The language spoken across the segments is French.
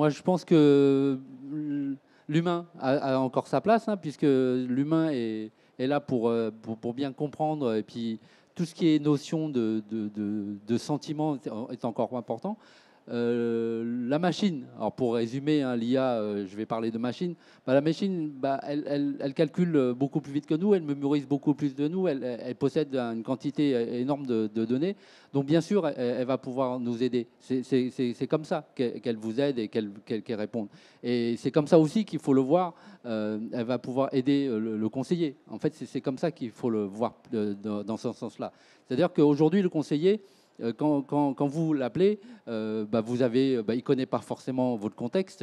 moi, je pense que l'humain a encore sa place, hein, puisque l'humain est là pour bien comprendre. Et puis, tout ce qui est notion de sentiment est encore important. La machine, alors pour résumer, hein, l'IA, je vais parler de machine. Bah, la machine, bah, elle calcule beaucoup plus vite que nous, elle mémorise beaucoup plus de nous, elle possède une quantité énorme de données. Donc bien sûr, elle va pouvoir nous aider. C'est comme ça qu'elle vous aide et qu'elle réponde. Et c'est comme ça aussi qu'il faut le voir. Elle va pouvoir aider le conseiller. En fait, c'est comme ça qu'il faut le voir dans ce sens-là. C'est-à-dire qu'aujourd'hui, le conseiller, quand vous l'appelez, vous avez, il ne connaît pas forcément votre contexte,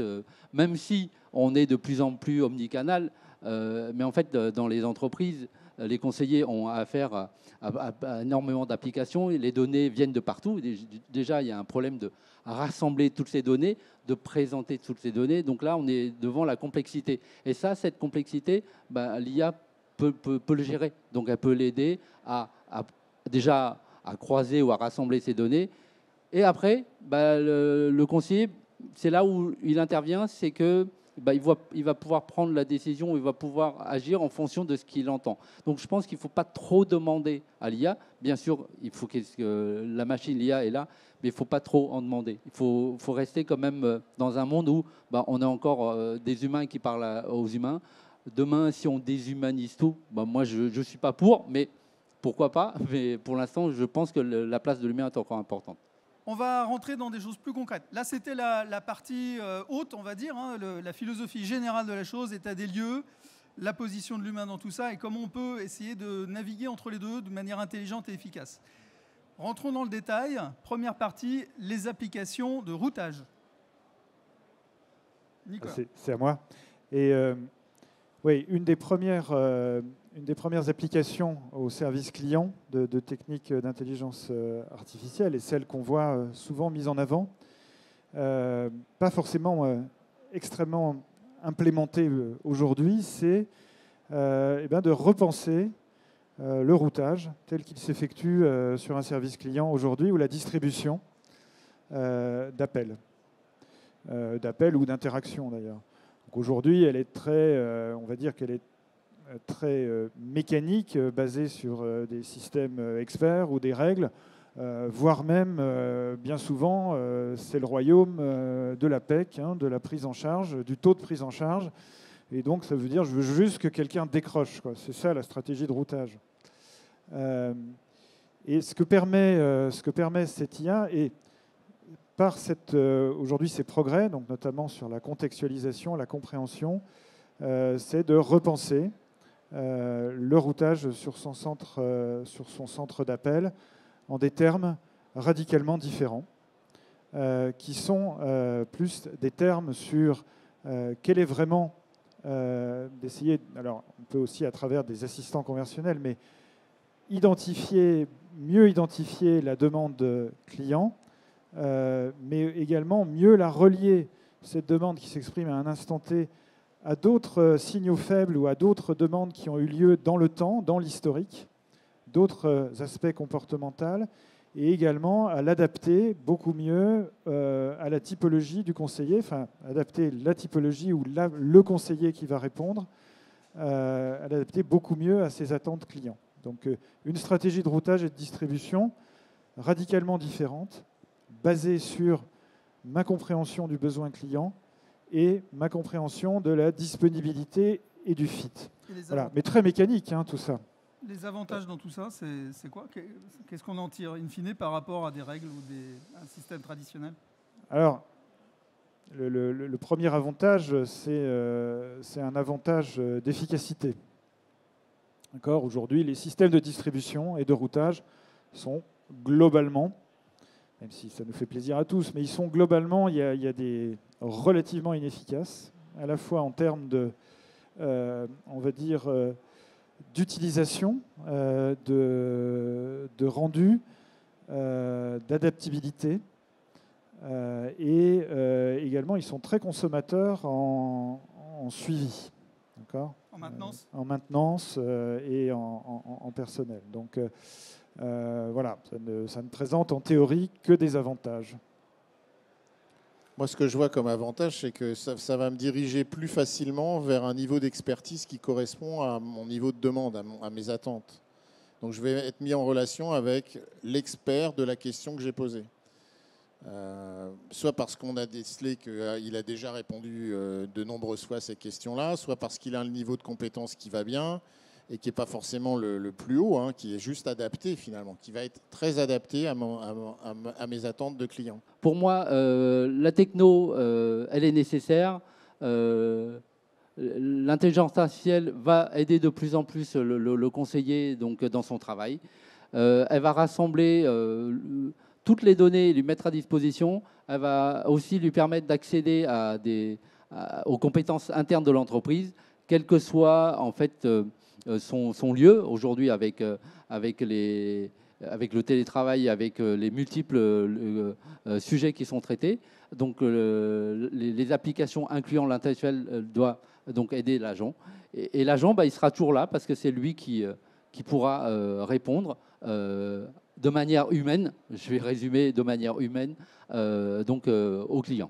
même si on est de plus en plus omnicanal. Mais en fait, dans les entreprises, les conseillers ont affaire à énormément d'applications. Les données viennent de partout. Déjà, il y a un problème de rassembler toutes ces données, de présenter toutes ces données. Donc là, on est devant la complexité. Et ça, cette complexité, l'IA peut le gérer. Donc elle peut l'aider déjà à croiser ou à rassembler ces données. Et après, le conseiller, c'est là où il intervient, c'est que il va pouvoir prendre la décision, il va pouvoir agir en fonction de ce qu'il entend. Donc je pense qu'il ne faut pas trop demander à l'IA. Bien sûr, il faut que la machine, l'IA est là, mais il ne faut pas trop en demander. Il faut rester quand même dans un monde où on a encore des humains qui parlent aux humains. Demain, si on déshumanise tout, moi je ne suis pas pour, mais pourquoi pas. Mais pour l'instant, je pense que la place de l'humain est encore importante. On va rentrer dans des choses plus concrètes. Là, c'était la partie haute, on va dire, hein, la philosophie générale de la chose, état des lieux, la position de l'humain dans tout ça et comment on peut essayer de naviguer entre les deux de manière intelligente et efficace. Rentrons dans le détail. Première partie, les applications de routage. Nicolas. C'est à moi. Et oui, une des premières applications au service client de techniques d'intelligence artificielle et celle qu'on voit souvent mise en avant, pas forcément extrêmement implémentée aujourd'hui, c'est de repenser le routage tel qu'il s'effectue sur un service client aujourd'hui ou la distribution d'appels ou d'interactions d'ailleurs. Aujourd'hui, elle est on va dire qu'elle est très mécanique, basée sur des systèmes experts ou des règles, voire même, bien souvent, c'est le royaume de la PEC, de la prise en charge, du taux de prise en charge. Et donc, ça veut dire je veux juste que quelqu'un décroche. C'est ça la stratégie de routage. Et ce que permet cette IA, et par aujourd'hui ces progrès, donc notamment sur la contextualisation, la compréhension, c'est de repenser le routage sur son centre d'appel en des termes radicalement différents, qui sont plus des termes sur quel est vraiment d'essayer, alors on peut aussi à travers des assistants conversationnels, mais mieux identifier la demande client, mais également mieux la relier, cette demande qui s'exprime à un instant T, à d'autres signaux faibles ou à d'autres demandes qui ont eu lieu dans le temps, dans l'historique, d'autres aspects comportementaux, et également à l'adapter beaucoup mieux à la typologie du conseiller, enfin adapter la typologie ou le conseiller qui va répondre, à l'adapter beaucoup mieux à ses attentes clients. Donc une stratégie de routage et de distribution radicalement différente, basée sur ma compréhension du besoin client et ma compréhension de la disponibilité et du fit. Voilà. Mais très mécanique, tout ça. Les avantages dans tout ça, c'est quoi? Qu'est-ce qu'on en tire in fine par rapport à des règles ou un système traditionnel? Alors, le premier avantage, c'est un avantage d'efficacité. Aujourd'hui, les systèmes de distribution et de routage sont globalement, même si ça nous fait plaisir à tous, mais ils sont globalement, il y a des relativement inefficaces, à la fois en termes de, on va dire, d'utilisation, de rendu, d'adaptabilité, et également ils sont très consommateurs en suivi, en maintenance, en maintenance et en personnel. Donc voilà, ça ne présente en théorie que des avantages. Moi, ce que je vois comme avantage, c'est que ça va me diriger plus facilement vers un niveau d'expertise qui correspond à mon niveau de demande, à mes attentes. Donc, je vais être mis en relation avec l'expert de la question que j'ai posée. Soit parce qu'on a décelé qu'il a déjà répondu de nombreuses fois à ces questions-là, soit parce qu'il a un niveau de compétence qui va bien et qui n'est pas forcément le plus haut, hein, qui est juste adapté finalement, qui va être très adapté à mes attentes de clients. Pour moi, la techno, elle est nécessaire. L'intelligence artificielle va aider de plus en plus le conseiller donc, dans son travail. Elle va rassembler toutes les données et lui mettre à disposition. Elle va aussi lui permettre d'accéder aux compétences internes de l'entreprise, quel que soit en fait son lieu. Aujourd'hui, avec le télétravail, avec les multiples sujets qui sont traités. Donc, les applications incluant l'intelligence artificielle doivent donc aider l'agent. Et l'agent, il sera toujours là parce que c'est lui qui pourra répondre de manière humaine, je vais résumer de manière humaine, au client.